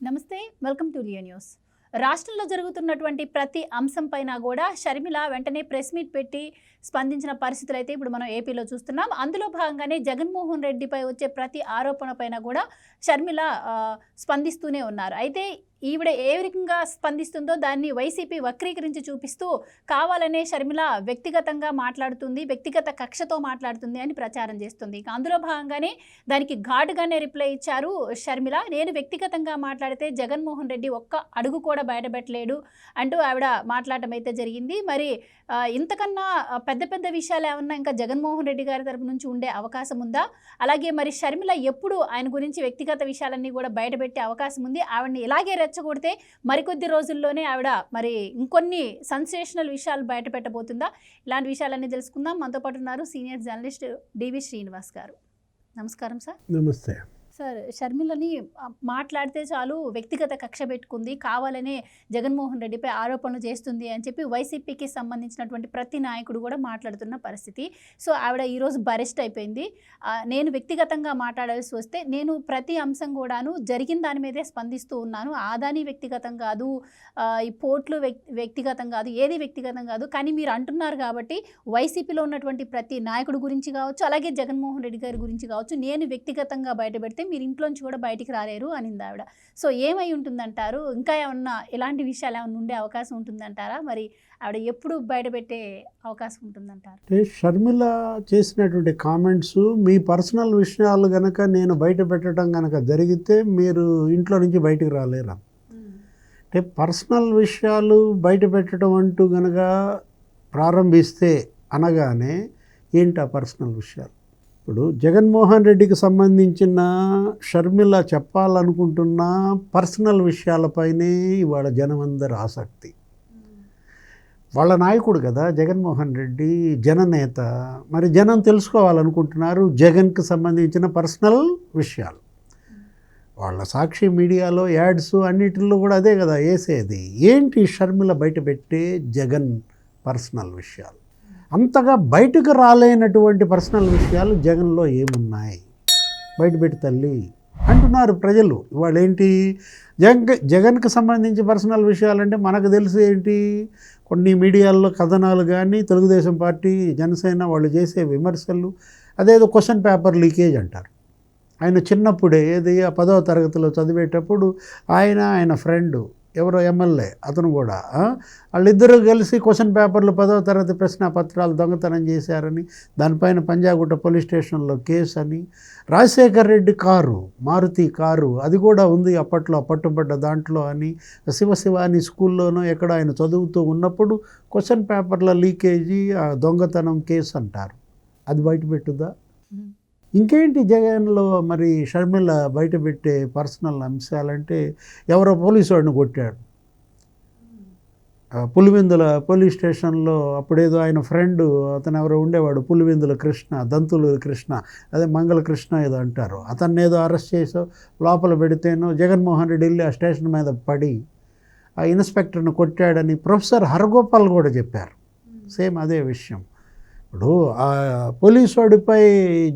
నమస్తే, welcome to Leo news. రాష్ట్రంలో జరుగుతున్నటువంటి ప్రతి అంశంపైన కూడా షర్మిల వెంటనే ప్రెస్ మీట్ పెట్టి స్పందించిన పరిస్థితులు అయితే ఇప్పుడు మనం ఏపీలో చూస్తున్నాం. అందులో భాగంగానే జగన్మోహన్ రెడ్డిపై వచ్చే ప్రతి ఆరోపణ పైన కూడా షర్మిల స్పందిస్తూనే ఉన్నారు. అయితే ఈవిడ ఏ రకంగా స్పందిస్తుందో దాన్ని వైసీపీ వక్రీకరించి చూపిస్తూ కావాలనే షర్మిల వ్యక్తిగతంగా మాట్లాడుతుంది, వ్యక్తిగత కక్షతో మాట్లాడుతుంది అని ప్రచారం చేస్తుంది. ఇక అందులో భాగంగానే దానికి ఘాటుగానే రిప్లై ఇచ్చారు షర్మిల. నేను వ్యక్తిగతంగా మాట్లాడితే జగన్మోహన్ రెడ్డి ఒక్క అడుగు కూడా బయటపెట్టలేడు అంటూ ఆవిడ మాట్లాడటం అయితే జరిగింది. మరి ఇంతకన్నా పెద్ద పెద్ద విషయాలు ఏమన్నా ఇంకా జగన్మోహన్ రెడ్డి గారి తరపు నుంచి ఉండే అవకాశం ఉందా? అలాగే మరి షర్మిల ఎప్పుడు ఆయన గురించి వ్యక్తిగత విషయాలన్నీ కూడా బయటపెట్టే అవకాశం ఉంది? ఆవిడని ఇలాగే రెచ్చగొడితే మరికొద్ది రోజుల్లోనే ఆవిడ మరి ఇంకొన్ని సెన్సేషనల్ విషయాలు బయట పెట్టబోతుందా? ఇలాంటి విషయాలన్నీ తెలుసుకుందాం. మనతో పాటు ఉన్నారు సీనియర్ జర్నలిస్ట్ డివి శ్రీనివాస్ గారు. నమస్కారం సార్. నమస్తే సార్, షర్మిలని మాట్లాడితే చాలు వ్యక్తిగత కక్ష పెట్టుకుంది, కావాలనే జగన్మోహన్ రెడ్డిపై ఆరోపణలు చేస్తుంది అని చెప్పి వైసీపీకి సంబంధించినటువంటి ప్రతి నాయకుడు కూడా మాట్లాడుతున్న పరిస్థితి. సో ఆవిడ ఈరోజు బరెస్ట్ అయిపోయింది. నేను వ్యక్తిగతంగా మాట్లాడాల్సి వస్తే నేను ప్రతి అంశం కూడాను జరిగిన దాని మీదే స్పందిస్తూ ఉన్నాను. ఆదాని వ్యక్తిగతం కాదు, ఈ పోర్ట్లు వ్యక్తిగతం కాదు, ఏది వ్యక్తిగతం కాదు. కానీ మీరు అంటున్నారు కాబట్టి వైసీపీలో ఉన్నటువంటి ప్రతి నాయకుడు గురించి కావచ్చు, అలాగే జగన్మోహన్ రెడ్డి గారి గురించి కావచ్చు, నేను వ్యక్తిగతంగా బయటపెడితే మీరు ఇంట్లోంచి కూడా బయటికి రాలేరు అనింది ఆవిడ. సో ఏమై ఉంటుందంటారు? ఇంకా ఏమన్నా ఎలాంటి విషయాలు ఏమన్నా ఉండే అవకాశం ఉంటుందంటారా? మరి ఆవిడ ఎప్పుడు బయటపెట్టే అవకాశం ఉంటుందంటారు? షర్మిల చేసినటువంటి కామెంట్స్ మీ పర్సనల్ విషయాలు కనుక నేను బయట పెట్టడం కనుక జరిగితే మీరు ఇంట్లో నుంచి బయటకు రాలేరు. అంటే పర్సనల్ విషయాలు బయట పెట్టడం అంటూ కనుక ప్రారంభిస్తే అనగానే ఏంటి ఆ పర్సనల్ విషయాలు? ఇప్పుడు జగన్మోహన్ రెడ్డికి సంబంధించిన షర్మిల చెప్పాలనుకుంటున్న పర్సనల్ విషయాలపైనే ఇవాళ జనమందరి ఆసక్తి. వాళ్ళ నాయకుడు కదా జగన్మోహన్ రెడ్డి, జననేత. మరి జనం తెలుసుకోవాలనుకుంటున్నారు జగన్కి సంబంధించిన పర్సనల్ విషయాలు. వాళ్ళ సాక్షి మీడియాలో యాడ్స్ అన్నిటిలో కూడా అదే కదా వేసేది. ఏంటి షర్మిల బయటపెట్టే జగన్ పర్సనల్ విషయాలు? అంతగా బయటకు రాలేనటువంటి పర్సనల్ విషయాలు జగన్లో ఏమున్నాయి? బయటపెట్టి తల్లి అంటున్నారు ప్రజలు. ఇవాళ ఏంటి జగన్కి సంబంధించి పర్సనల్ విషయాలంటే మనకు తెలిసి ఏంటి, కొన్ని మీడియాల్లో కథనాలు కానీ, తెలుగుదేశం పార్టీ, జనసేన వాళ్ళు చేసే విమర్శలు, అదేదో క్వశ్చన్ పేపర్ లీకేజ్ అంటారు. ఆయన చిన్నప్పుడే ఏది 10వ తరగతిలో చదివేటప్పుడు ఆయన ఫ్రెండు ఎవరో ఎమ్మెల్యే అతను కూడా వాళ్ళిద్దరూ కలిసి క్వశ్చన్ పేపర్లు 10వ తరగతి ప్రశ్న పత్రాలు దొంగతనం చేశారని, దానిపైన పంజాగుట్ట పోలీస్ స్టేషన్లో కేసు అని, రాజశేఖర్ రెడ్డి కారు, మారుతి కారు, అది కూడా ఉంది అప్పట్లో పట్టుబడ్డ దాంట్లో అని, శివశివాని స్కూల్లోనో ఎక్కడ ఆయన చదువుతూ ఉన్నప్పుడు క్వశ్చన్ పేపర్ల లీకేజీ, దొంగతనం కేసు అంటారు. అది బయటపెట్టుదా? ఇంకేంటి జగన్లో మరి షర్మిల బయటపెట్టే పర్సనల్ అంశాలంటే, ఎవరో పోలీసు వాడిని కొట్టాడు పులివెందుల పోలీస్ స్టేషన్లో. అప్పుడేదో ఆయన ఫ్రెండు అతను ఎవరో ఉండేవాడు, పులివెందుల కృష్ణ, దంతులూరి కృష్ణ, అదే మంగళ కృష్ణ ఏదో అంటారు. అతన్ని ఏదో అరెస్ట్ చేసో లోపల పెడితేనో జగన్మోహన్ రెడ్డి వెళ్ళి ఆ స్టేషన్ మీద పడి ఆ ఇన్స్పెక్టర్ని కొట్టాడని ప్రొఫెసర్ హరగోపాల్ కూడా చెప్పారు. సేమ్ అదే విషయం. ఇప్పుడు ఆ పోలీసు వాడిపై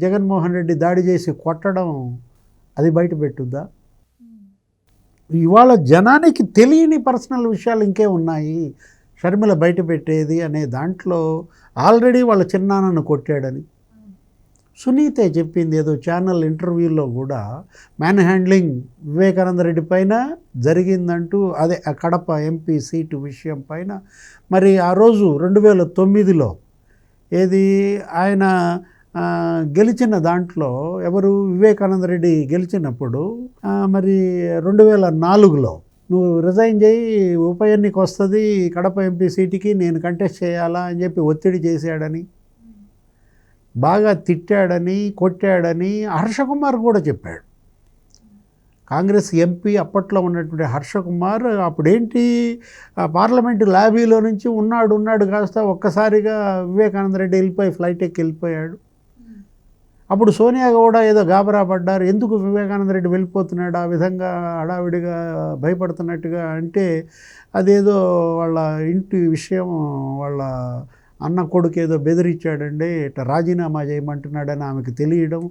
జగన్మోహన్ రెడ్డి దాడి చేసి కొట్టడం అది బయట పెట్టుద్దా? ఇవాళ జనానికి తెలియని పర్సనల్ విషయాలు ఇంకే ఉన్నాయి షర్మిల బయట పెట్టేది అనే దాంట్లో. ఆల్రెడీ వాళ్ళ చిన్నాన్నను కొట్టాడని సునీతే చెప్పింది ఏదో ఛానల్ ఇంటర్వ్యూలో కూడా. మ్యాన్ హ్యాండ్లింగ్ వివేకానంద రెడ్డి పైన జరిగిందంటూ, అదే కడప ఎంపీ సీటు విషయం పైన. మరి ఆ రోజు 2009లో ఏది ఆయన గెలిచిన దాంట్లో, ఎవరు వివేకానంద రెడ్డి గెలిచినప్పుడు, మరి 2004లో నువ్వు రిజైన్ చేయి, ఉప ఎన్నిక వస్తుంది కడప ఎంపీ సీటుకి, నేను కంటెస్ట్ చేయాలా అని చెప్పి ఒత్తిడి చేశాడని, బాగా తిట్టాడని, కొట్టాడని హర్షకుమార్ కూడా చెప్పాడు. కాంగ్రెస్ ఎంపీ అప్పట్లో ఉన్నటువంటి హర్షకుమార్ అప్పుడేంటి పార్లమెంటు లాబీలో నుంచి ఉన్నాడు కాస్త ఒక్కసారిగా వివేకానంద రెడ్డి వెళ్ళిపోయి ఫ్లైట్ ఎక్కి వెళ్ళిపోయాడు. అప్పుడు సోనియా కూడా ఏదో గాబరా పడ్డారు, ఎందుకు వివేకానంద రెడ్డి వెళ్ళిపోతున్నాడు ఆ విధంగా హడావిడిగా భయపడుతున్నట్టుగా అంటే, అదేదో వాళ్ళ ఇంటి విషయం, వాళ్ళ అన్న కొడుకు ఏదో బెదిరించాడండి, ఇట్లా రాజీనామా చేయమంటున్నాడని ఆమెకు తెలియడం.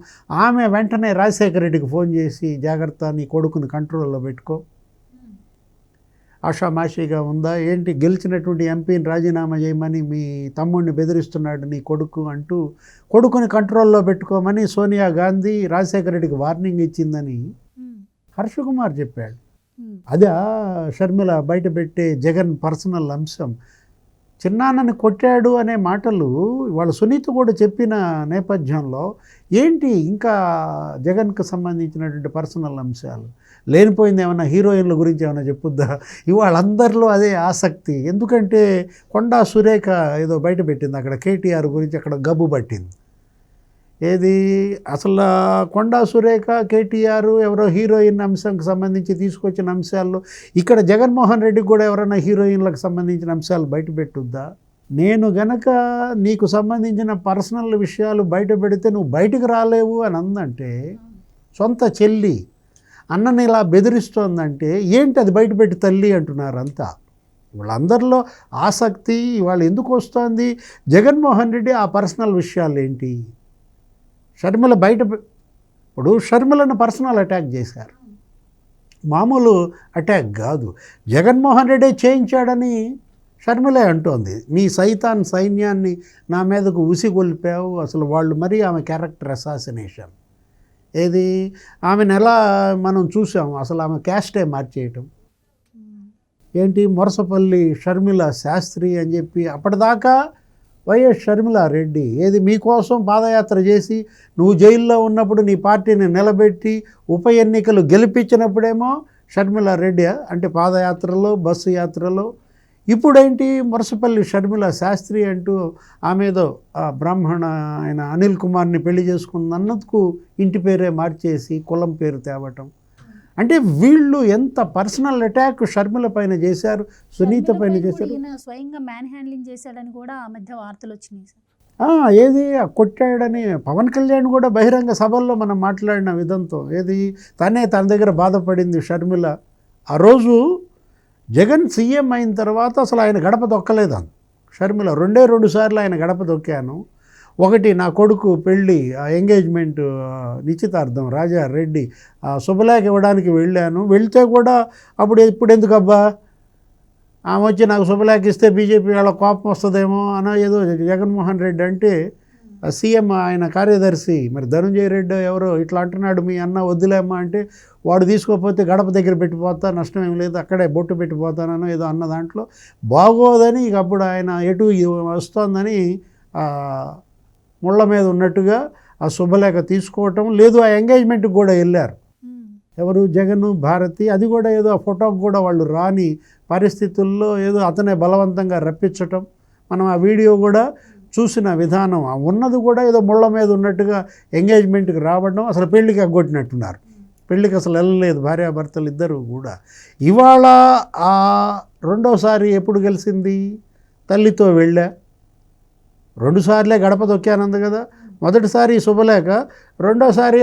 ఆమె వెంటనే రాజశేఖర రెడ్డికి ఫోన్ చేసి, జాగ్రత్త నీ కొడుకుని కంట్రోల్లో పెట్టుకో, ఆషామాషిగా ఉందా ఏంటి, గెలిచినటువంటి ఎంపీని రాజీనామా చేయమని మీ తమ్ముడిని బెదిరిస్తున్నాడు నీ కొడుకు అంటూ కొడుకుని కంట్రోల్లో పెట్టుకోమని సోనియా గాంధీ రాజశేఖర రెడ్డికి వార్నింగ్ ఇచ్చిందని హర్ష కుమార్ చెప్పాడు. అదే షర్మిల బయటపెట్టే జగన్ పర్సనల్ అంశం. చిన్నాన్నని కొట్టాడు అనే మాటలు వాళ్ళ సునీత కూడా చెప్పిన నేపథ్యంలో ఏంటి ఇంకా జగన్కు సంబంధించినటువంటి పర్సనల్ అంశాలు లేనిపోయింది, ఏమన్నా హీరోయిన్ల గురించి ఏమైనా చెప్పుద్దా? ఇవాళ అందరిలో అదే ఆసక్తి. ఎందుకంటే కొండా సురేఖ ఏదో బయట పెట్టింది అక్కడ కేటీఆర్ గురించి, అక్కడ గబ్బు పట్టింది. ఏది అసలు కొండా సురేఖ కేటీఆర్ ఎవరో హీరోయిన్ అంశంకి సంబంధించి తీసుకొచ్చిన అంశాల్లో ఇక్కడ జగన్మోహన్ రెడ్డికి కూడా ఎవరైనా హీరోయిన్లకు సంబంధించిన అంశాలు బయట పెట్టుద్దా? నేను గనక నీకు సంబంధించిన పర్సనల్ విషయాలు బయట పెడితే నువ్వు బయటకు రాలేవు అని అందంటే, సొంత చెల్లి అన్నని ఇలా బెదిరిస్తోందంటే ఏంటి అది బయటపెట్టి తల్లి అంటున్నారు అంతా. వాళ్ళందరిలో ఆసక్తి వాళ్ళు ఎందుకు వస్తుంది? జగన్మోహన్ రెడ్డి ఆ పర్సనల్ విషయాలు ఏంటి? షర్మిల ఇప్పుడు షర్మిలను పర్సనల్ అటాక్ చేశారు, మామూలు అటాక్ కాదు. జగన్మోహన్ రెడ్డి చేయించాడని షర్మిలే అంటోంది. నీ సైన్యాన్ని నా మీదకు ఉసిగొల్పావు. అసలు వాళ్ళు మరీ ఆమె క్యారెక్టర్ అసాసినేషన్. ఏది ఆమెను ఎలా మనం చూసాం, అసలు ఆమె క్యాస్టే మార్చేయటం ఏంటి, మొరసపల్లి షర్మిల శాస్త్రి అని చెప్పి అప్పటిదాకా వైఎస్ షర్మిలారెడ్డి ఏది మీకోసం పాదయాత్ర చేసి నువ్వు జైల్లో ఉన్నప్పుడు నీ పార్టీని నిలబెట్టి ఉప ఎన్నికలు గెలిపించినప్పుడేమో షర్మిలారెడ్డి అంటే పాదయాత్రలో బస్సు యాత్రలో, ఇప్పుడేంటి మొరసపల్లి షర్మిల శాస్త్రి అంటూ ఆమెదో బ్రాహ్మణ ఆయన అనిల్ కుమార్ని పెళ్లి చేసుకున్నందుకు ఇంటి పేరే మార్చేసి కులం పేరు తేవటం. అంటే వీళ్ళు ఎంత పర్సనల్ అటాక్ షర్మిల పైన చేశారు, సునీత పైన చేశారు. స్వయంగా మ్యాన్ హ్యాండ్లింగ్ చేశాడని కూడా ఆ మధ్య వార్తలు వచ్చినాయి సార్. ఏది కొట్టాడని పవన్ కళ్యాణ్ కూడా బహిరంగ సభల్లో మనం మాట్లాడిన విధంతో ఏది తన దగ్గర బాధపడింది షర్మిల. ఆ రోజు జగన్ సీఎం అయిన తర్వాత అసలు ఆయన గడప దొక్కలేదని షర్మిల 2 సార్లు ఆయన గడప దొక్కాను. ఒకటి నా కొడుకు పెళ్ళి ఎంగేజ్మెంట్ నిశ్చితార్థం రాజారెడ్డి శుభలేఖ ఇవ్వడానికి వెళ్ళాను, వెళ్తే కూడా ఇప్పుడు ఎందుకు అబ్బా ఆమె వచ్చి నాకు శుభలేఖ ఇస్తే బీజేపీ వాళ్ళ కోపం వస్తుందేమో అని ఏదో జగన్మోహన్ రెడ్డి అంటే సీఎం ఆయన కార్యదర్శి మరి ధనుంజయ రెడ్డి ఎవరో ఇట్లా అంటున్నాడు మీ అన్న వద్దులేమ్మా అంటే, వాడు తీసుకోకపోతే గడప దగ్గర పెట్టిపోతా నష్టం ఏం లేదు అక్కడే బొట్టు పెట్టిపోతానో ఏదో అన్న దాంట్లో బాగోదని ఇక అప్పుడు ఆయన ఎటు వస్తోందని ముళ్ళ మీద ఉన్నట్టుగా ఆ శుభలేఖ తీసుకోవటం లేదు. ఆ ఎంగేజ్మెంట్కి కూడా వెళ్ళారు ఎవరు, జగన్ భారతి. అది కూడా ఏదో ఆ ఫోటోకి కూడా వాళ్ళు రాని పరిస్థితుల్లో ఏదో అతనే బలవంతంగా రప్పించటం, మనం ఆ వీడియో కూడా చూసిన విధానం ఉన్నది కూడా ఏదో ముళ్ళ మీద ఉన్నట్టుగా ఎంగేజ్మెంట్కి రావడం, అసలు పెళ్ళికి ఎగ్గొట్టినట్టున్నారు. పెళ్ళికి అసలు వెళ్ళలేదు భార్యాభర్తలు ఇద్దరు కూడా. ఇవాళ ఆ రెండోసారి ఎప్పుడు కలిసింది, తల్లితో వెళ్ళా, 2 సార్లే గడప దొక్కానంది కదా. మొదటిసారి శుభలేఖ, రెండోసారి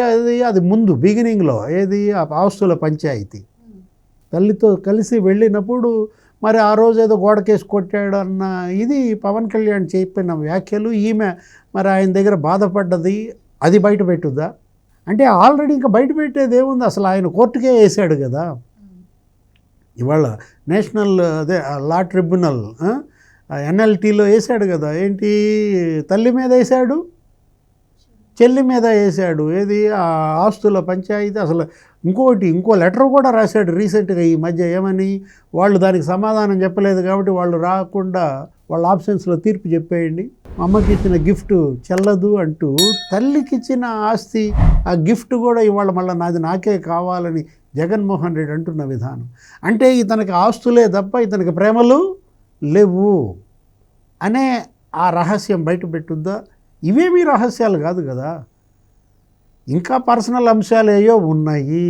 అది ముందు బిగినింగ్లో ఏది ఆ ఆస్తుల పంచాయతీ తల్లితో కలిసి వెళ్ళినప్పుడు మరి ఆ రోజు ఏదో గోడకేసి కొట్టాడు అన్న ఇది పవన్ కళ్యాణ్ చెప్పిన వ్యాఖ్యలు. ఈమె మరి ఆయన దగ్గర బాధపడ్డది అది బయట పెట్టుద్దా అంటే ఆల్రెడీ ఇంకా బయట పెట్టేది ఏముంది, అసలు ఆయన కోర్టుకే వేసాడు కదా. ఇవాళ నేషనల్ లా ట్రిబ్యునల్ ఎన్ఎల్టీలో వేసాడు కదా. ఏంటి తల్లి మీద వేసాడు, చెల్లి మీద వేసాడు, ఏది ఆ ఆస్తుల పంచాయతీ. అసలు ఇంకో లెటర్ కూడా రాశాడు రీసెంట్గా ఈ మధ్య, ఏమని వాళ్ళు దానికి సమాధానం చెప్పలేదు కాబట్టి వాళ్ళు రాకుండా వాళ్ళ ఆప్షన్స్లో తీర్పు చెప్పేయండి, అమ్మకి ఇచ్చిన గిఫ్ట్ చెల్లదు అంటూ తల్లికి ఇచ్చిన ఆస్తి ఆ గిఫ్ట్ కూడా ఇవాళ మళ్ళీ నాకే కావాలని జగన్మోహన్ రెడ్డి అంటున్న విధానం అంటే ఇతనికి ఆస్తులే తప్ప ఇతనికి ప్రేమలు లేవు అనే ఆ రహస్యం బయట పెట్టుద్దా? ఇవేమీ రహస్యాలు కాదు కదా, ఇంకా పర్సనల్ అంశాలు ఏయో ఉన్నాయి.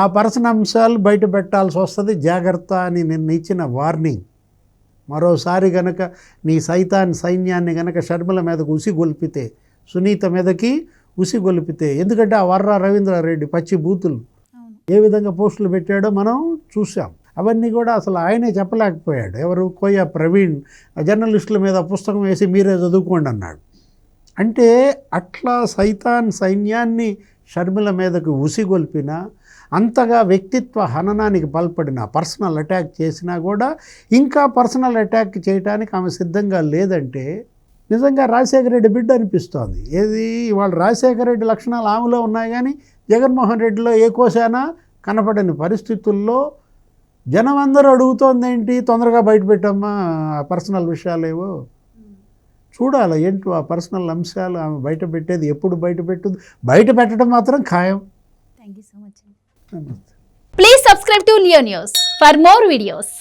ఆ పర్సనల్ అంశాలు బయట పెట్టాల్సి వస్తుంది, జాగ్రత్త అని నిన్న ఇచ్చిన వార్నింగ్. మరోసారి గనక నీ సైన్యాన్ని గనక షర్మిల మీదకు ఉసిగొల్పితే, సునీత మీదకి ఉసిగొల్పితే, ఎందుకంటే ఆ వర్రా రవీంద్రారెడ్డి పచ్చి బూతులు ఏ విధంగా పోస్టులు పెట్టాడో మనం చూసాం. అవన్నీ కూడా అసలు ఆయనే చెప్పలేకపోయాడు. ఎవరు, కోయ ప్రవీణ్ జర్నలిస్టుల మీద పుస్తకం వేసి మీరే చదువుకోండి అన్నాడు. అంటే అట్లా సైన్యాన్ని షర్మిల మీదకు ఉసిగొల్పిన అంతగా వ్యక్తిత్వ హననానికి పాల్పడిన పర్సనల్ అటాక్ చేసినా కూడా ఇంకా పర్సనల్ అటాక్ చేయడానికి ఆమె సిద్ధంగా లేదంటే నిజంగా రాజశేఖర రెడ్డి బిడ్డ అనిపిస్తోంది. ఏది ఇవాళ రాజశేఖర రెడ్డి లక్షణాలు ఆమెలో ఉన్నాయి కానీ జగన్మోహన్ రెడ్డిలో ఏ కోశానా కనపడని పరిస్థితుల్లో జనం అందరూ అడుగుతోంది ఏంటి, తొందరగా బయటపెట్టమ్మా ఆ పర్సనల్ విషయాలేవో చూడాలి. ఏంటో ఆ పర్సనల్ అంశాలు ఆమె బయట పెట్టేది ఎప్పుడు బయట పెట్టుద్ది, బయట పెట్టడం మాత్రం ఖాయం. Thank you so much. Please subscribe to Leo news for more videos.